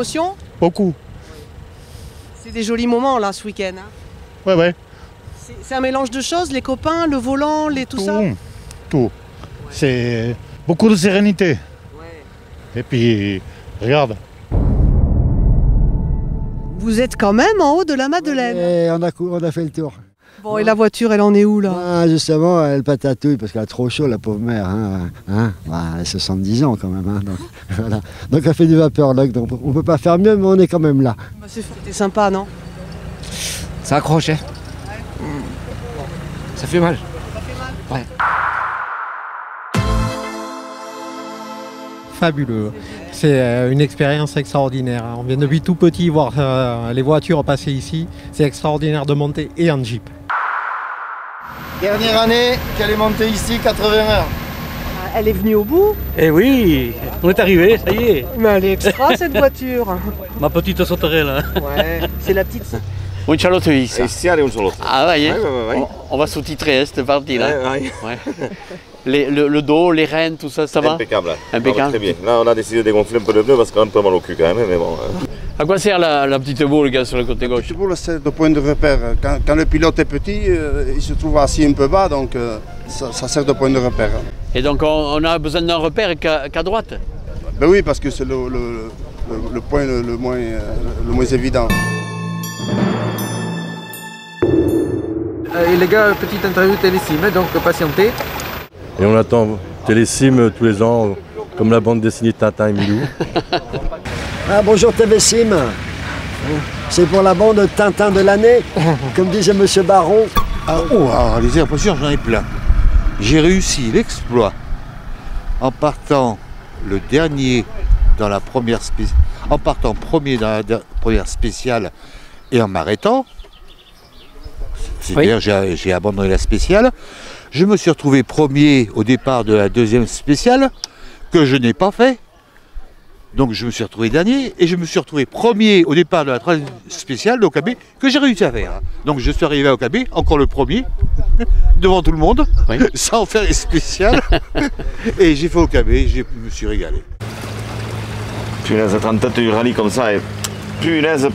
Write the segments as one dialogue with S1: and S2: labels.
S1: d'émotion?
S2: Beaucoup.
S1: C'est des jolis moments là ce week-end. Hein.
S2: Ouais, ouais.
S1: C'est un mélange de choses, les copains, le volant, tout ça?
S2: Tout. Ouais. C'est beaucoup de sérénité. Ouais. Et puis, regarde.
S1: Vous êtes quand même en haut de la Madeleine.
S3: Et on a fait le tour.
S1: Bon, et la voiture, elle en est où là?
S3: Ah, justement, elle patatouille parce qu'elle a trop chaud, la pauvre mère. Elle a 70 ans quand même. Donc, voilà. Donc elle fait du vapeur lock, donc on peut pas faire mieux, mais on est quand même là.
S1: Bah, c'était sympa, non?
S4: Ça accroche, hein? Ouais. Ça fait mal. Ouais.
S5: Fabuleux. C'est une expérience extraordinaire. On vient depuis tout petit voir les voitures passer ici. C'est extraordinaire de monter et en Jeep.
S6: Dernière année qu'elle est montée ici, 80 heures.
S1: Elle est venue au bout?
S7: Eh oui, on est arrivé, ça y est.
S1: Mais elle est extra cette voiture.
S7: Ma petite sauterelle.
S1: Ouais, c'est la petite.
S8: Un cialotto ici.
S6: Ici, elle est un cialotto.
S8: Ah ouais,
S6: ouais.
S8: On va sous-titrer cette partie là.
S6: Ouais.
S8: Le dos, les rênes, tout ça, ça va?
S6: Impeccable.
S8: Impeccable.
S6: Très bien. Là, on a décidé de dégonfler un peu le pneu parce qu'on a un peu mal au cul quand même, mais bon.
S8: À quoi sert la petite boule gars, sur le côté gauche?
S9: La petite boule, c'est le point de repère. Quand le pilote est petit, il se trouve assis un peu bas, donc ça sert de point de repère.
S8: Et donc on a besoin d'un repère qu'à droite?
S9: Ben oui, parce que c'est le point le moins évident.
S4: Et les gars, petite interview Télésim, donc patientez.
S10: Et on attend Télésim tous les ans, comme la bande dessinée Tintin et Milou.
S3: Ah, bonjour Télésim. C'est pour la bande Tintin de l'année, comme disait Monsieur Baron.
S11: Alors les impressions, j'en ai plein. J'ai réussi l'exploit en partant le dernier dans la première spéciale, en partant premier dans la première spéciale et en m'arrêtant. C'est-à-dire j'ai abandonné la spéciale. Je me suis retrouvé premier au départ de la deuxième spéciale, que je n'ai pas fait. Donc je me suis retrouvé dernier et je me suis retrouvé premier au départ de la troisième spéciale d'OKB que j'ai réussi à faire. Donc je suis arrivé à OKB, encore le premier, devant tout le monde, sans faire les spéciales. Et j'ai fait OKB, je me suis régalé.
S6: Punaise, être en tête du rallye comme ça, et punaise.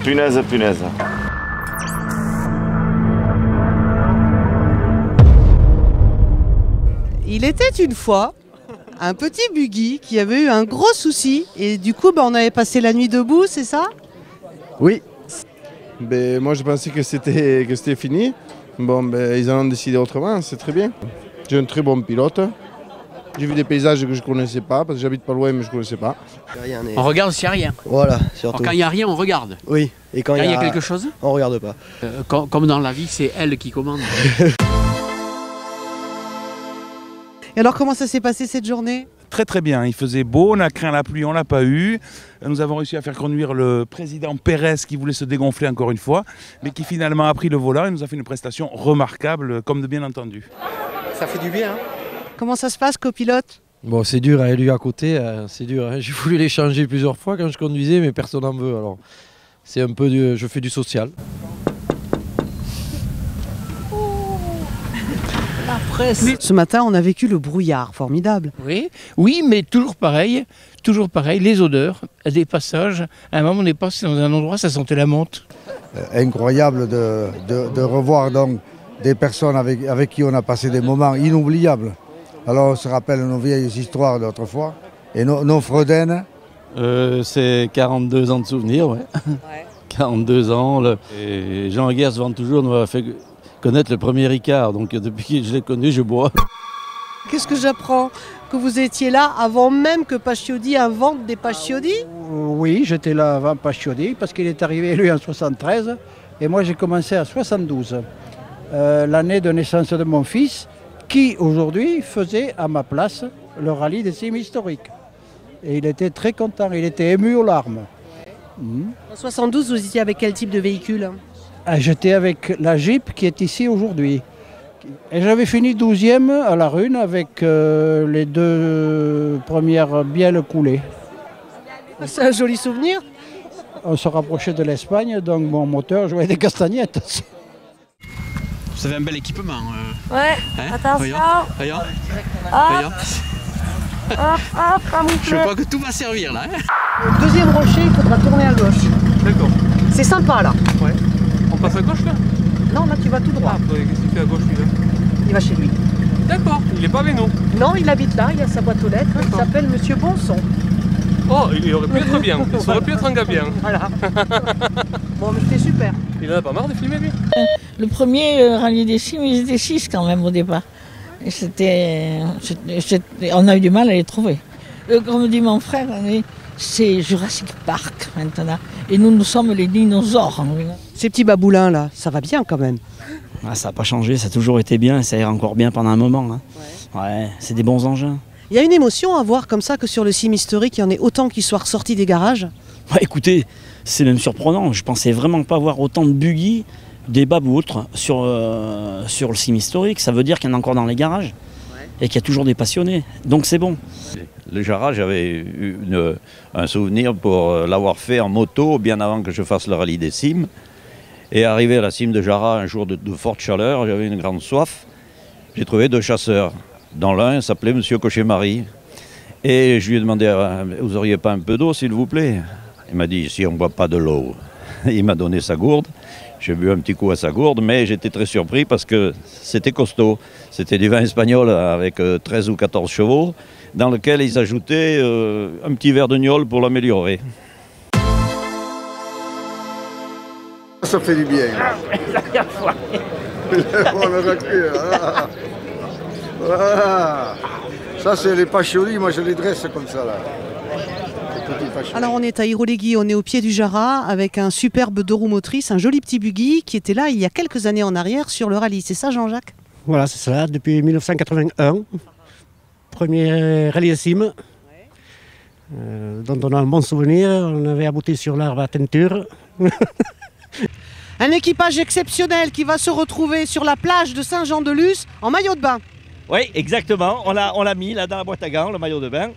S1: Il était une fois un petit buggy qui avait eu un gros souci et du coup on avait passé la nuit debout, c'est ça?
S9: Oui. Ben, moi je pensais que c'était fini. Bon, ben, ils en ont décidé autrement, c'est très bien. J'ai un très bon pilote. J'ai vu des paysages que je ne connaissais pas, parce que j'habite pas loin mais je ne connaissais pas.
S8: On regarde s'il n'y a rien.
S3: Voilà, surtout.
S8: Alors, quand il n'y a rien, on regarde.
S3: Oui, et quand
S8: il y a quelque chose,
S3: on ne regarde pas.
S8: Comme dans la vie, c'est elle qui commande.
S1: Et alors comment ça s'est passé cette journée?
S12: Très très bien, il faisait beau, on a craint la pluie, on ne l'a pas eu. Nous avons réussi à faire conduire le président Pérez qui voulait se dégonfler encore une fois, mais qui finalement a pris le volant et nous a fait une prestation remarquable, comme de bien entendu.
S4: Ça fait du bien. Hein.
S1: Comment ça se passe, copilote?
S5: Bon, c'est dur, hein, lui à côté, c'est dur. Hein. J'ai voulu les changer plusieurs fois quand je conduisais, mais personne n'en veut. Alors, c'est un peu je fais du social.
S1: Ce matin, on a vécu le brouillard, formidable.
S7: Oui, mais toujours pareil, les odeurs, des passages. À un moment, on est passé dans un endroit, ça sentait la menthe.
S3: Incroyable de revoir donc des personnes avec qui on a passé des moments inoubliables. Alors on se rappelle nos vieilles histoires d'autrefois et nos Freuden.
S5: C'est 42 ans de souvenirs, ouais. 42 ans. Et Jean Guers vend toujours nous a fait connaître le premier Ricard, donc depuis que je l'ai connu, je bois.
S1: Qu'est-ce que j'apprends? Que vous étiez là avant même que Paciodi invente des Paciodi?
S13: Oui, j'étais là avant Paciodi parce qu'il est arrivé lui en 73 et moi j'ai commencé en 72, l'année de naissance de mon fils qui aujourd'hui faisait à ma place le rallye des cimes historiques. Et il était très content, il était ému aux larmes.
S1: En 72, vous étiez avec quel type de véhicule?
S13: J'étais avec la Jeep qui est ici aujourd'hui. Et j'avais fini 12e à la Rune avec les 2 premières bielles coulées.
S1: C'est un joli souvenir.
S13: On se rapprochait de l'Espagne, donc mon moteur jouait des castagnettes.
S8: Vous avez un bel équipement.
S14: Ouais, attention.
S8: Regarde.
S14: Hop. Hop,
S8: Je crois que tout va servir là.
S1: Deuxième rocher, il faudra tourner à gauche.
S15: D'accord.
S1: C'est sympa là.
S15: Ouais. On passe à gauche là?
S1: Non, là tu vas tout droit.
S15: Ah, qu'est-ce qu'il fait à gauche lui là?
S1: Il va chez lui.
S15: D'accord, il est pas avec nous.
S1: Non, il habite là, il a sa boîte aux lettres, il s'appelle Monsieur Bonson.
S15: Oh, il aurait pu être bien, il aurait pu être un gars bien.
S1: Voilà. Bon, mais c'était super.
S15: Il en a pas marre de filmer lui?
S16: Le premier rallye des cimes, ils étaient 6 quand même au départ. Et on a eu du mal à les trouver. Comme dit mon frère, c'est Jurassic Park maintenant. Et nous sommes les dinosaures.
S1: Ces petits baboulins là, ça va bien quand même.
S17: Ah, ça n'a pas changé, ça a toujours été bien et ça ira encore bien pendant un moment. Hein. Ouais, c'est des bons engins.
S1: Il y a une émotion à voir comme ça que sur le cime historique, il y en ait autant qui soient ressortis des garages.
S17: Ouais, écoutez, c'est même surprenant. Je pensais vraiment pas voir autant de buggy, des babs ou autres sur le cime historique. Ça veut dire qu'il y en a encore dans les garages et qu'il y a toujours des passionnés. Donc c'est bon.
S5: Le Jara, j'avais eu un souvenir pour l'avoir fait en moto bien avant que je fasse le rallye des cimes. Et arrivé à la cime de Jara un jour de forte chaleur, j'avais une grande soif. J'ai trouvé 2 chasseurs. Dans l'un, il s'appelait Monsieur Cochet-Marie. Et je lui ai demandé, vous n'auriez pas un peu d'eau, s'il vous plaît? Il m'a dit, ici, on ne boit pas de l'eau. Il m'a donné sa gourde. J'ai bu un petit coup à sa gourde, mais j'étais très surpris parce que c'était costaud. C'était du vin espagnol avec 13 ou 14 chevaux, dans lequel ils ajoutaient un petit verre de gnôle pour l'améliorer.
S3: Ça fait du bien. Ça, c'est les pacholies, moi je les dresse comme ça là.
S1: Alors on est à Irolegui, on est au pied du Jara avec un superbe 2 roues motrices, un joli petit buggy qui était là il y a quelques années en arrière sur le rallye. C'est ça Jean-Jacques?
S18: Voilà, c'est ça, depuis 1981. Premier rallye de cime, dont on a un bon souvenir. On avait abouti sur l'arbre à teinture.
S1: Un équipage exceptionnel qui va se retrouver sur la plage de Saint-Jean-de-Luz en maillot de bain.
S19: Oui, exactement. On l'a mis là dans la boîte à gants, le maillot de bain.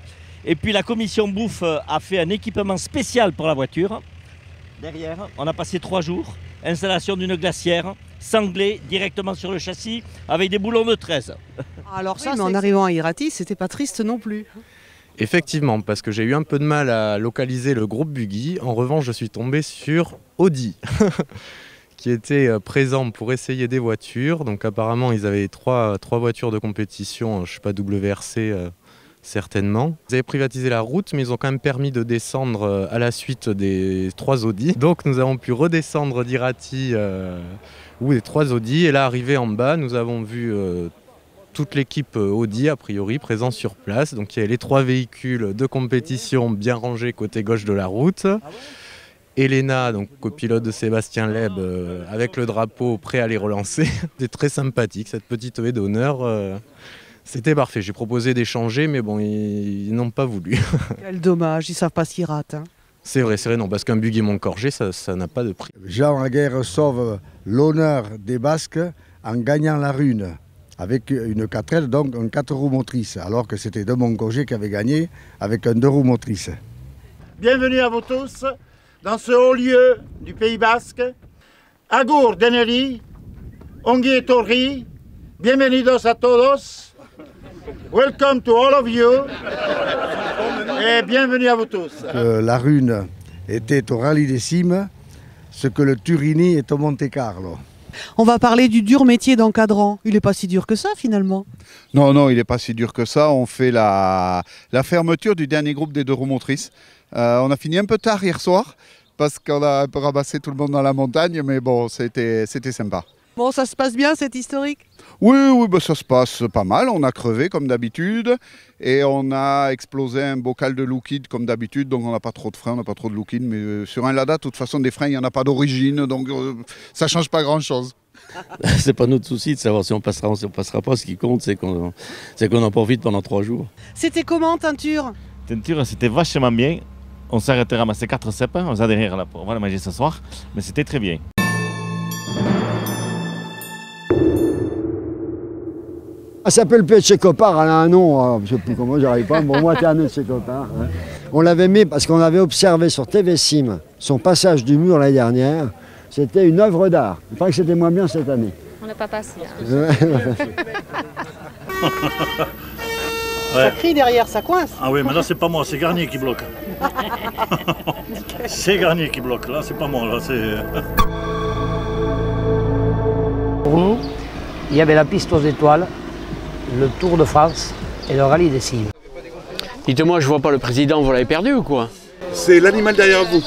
S19: Et puis la commission bouffe a fait un équipement spécial pour la voiture. Derrière, on a passé 3 jours. Installation d'une glacière, sanglée directement sur le châssis avec des boulons de 13.
S1: Alors ça, mais en arrivant à Irati, c'était pas triste non plus.
S20: Effectivement, parce que j'ai eu un peu de mal à localiser le groupe Buggy. En revanche, je suis tombé sur Audi, qui était présent pour essayer des voitures. Donc apparemment, ils avaient trois voitures de compétition, je ne sais pas, WRC certainement. Ils avaient privatisé la route, mais ils ont quand même permis de descendre à la suite des 3 Audi. Donc nous avons pu redescendre d'Irati ou des 3 Audi. Et là, arrivé en bas, nous avons vu toute l'équipe Audi, a priori, présente sur place. Donc il y avait les 3 véhicules de compétition bien rangés côté gauche de la route. Elena, donc copilote de Sébastien Leb, avec le drapeau prêt à les relancer. C'était très sympathique, cette petite haie d'honneur. C'était parfait. J'ai proposé d'échanger, mais bon, ils n'ont pas voulu.
S1: Quel dommage, ils ne savent pas s'ils ratent. Hein.
S20: C'est vrai, non, parce qu'un buggy Montcorgé, ça n'a pas de prix.
S3: Jean Laguerre sauve l'honneur des Basques en gagnant la Rune, avec une 4L, donc un 4 roues motrices, alors que c'était de Montcorgé qui avait gagné avec un 2 roues motrices.
S21: Bienvenue à vous tous dans ce haut lieu du Pays Basque. Agur deneri, ongi etorri, bienvenidos a todos. Welcome to all of you et bienvenue à vous tous.
S3: La Rune était au rallye des cimes, ce que le Turini est au Monte Carlo.
S1: On va parler du dur métier d'encadrant. Il n'est pas si dur que ça finalement.
S22: Non, il n'est pas si dur que ça. On fait la fermeture du dernier groupe des 2 roues motrices. On a fini un peu tard hier soir parce qu'on a un peu ramassé tout le monde dans la montagne, mais bon, c'était sympa.
S1: Bon, ça se passe bien cette historique?
S22: Oui, bah, ça se passe pas mal. On a crevé comme d'habitude et on a explosé un bocal de liquide comme d'habitude. Donc on n'a pas trop de freins, on n'a pas trop de liquide. Mais sur un Lada, de toute façon, des freins, il n'y en a pas d'origine. Donc ça ne change pas grand-chose.
S5: C'est pas notre souci de savoir si on passera ou si on passera pas. Ce qui compte, c'est qu'on en profite pendant 3 jours.
S1: C'était comment, Teinture?
S23: Teinture, c'était vachement bien. On s'est arrêté ramasser 4 cèpes. On les a derrière là pour le manger ce soir. Mais c'était très bien.
S24: Ça s'appelle Petchekopar, elle a un nom, je ne sais plus comment, j'arrive pas, bon moi t'es un Petchekopar. Hein. On l'avait mis parce qu'on avait observé sur TV Sim son passage du mur l'année dernière, c'était une œuvre d'art. Il paraît que c'était moins bien cette année.
S14: On n'a pas passé. Hein.
S1: Ça crie derrière, ça coince.
S2: Ah oui, mais là c'est pas moi, c'est Garnier qui bloque. C'est Garnier qui bloque, là c'est pas moi, là c'est...
S6: Pour nous, il y avait la piste aux étoiles, le Tour de France et le rallye des cimes.
S8: Dites-moi, je vois pas le président, vous l'avez perdu ou quoi?
S10: C'est l'animal derrière vous.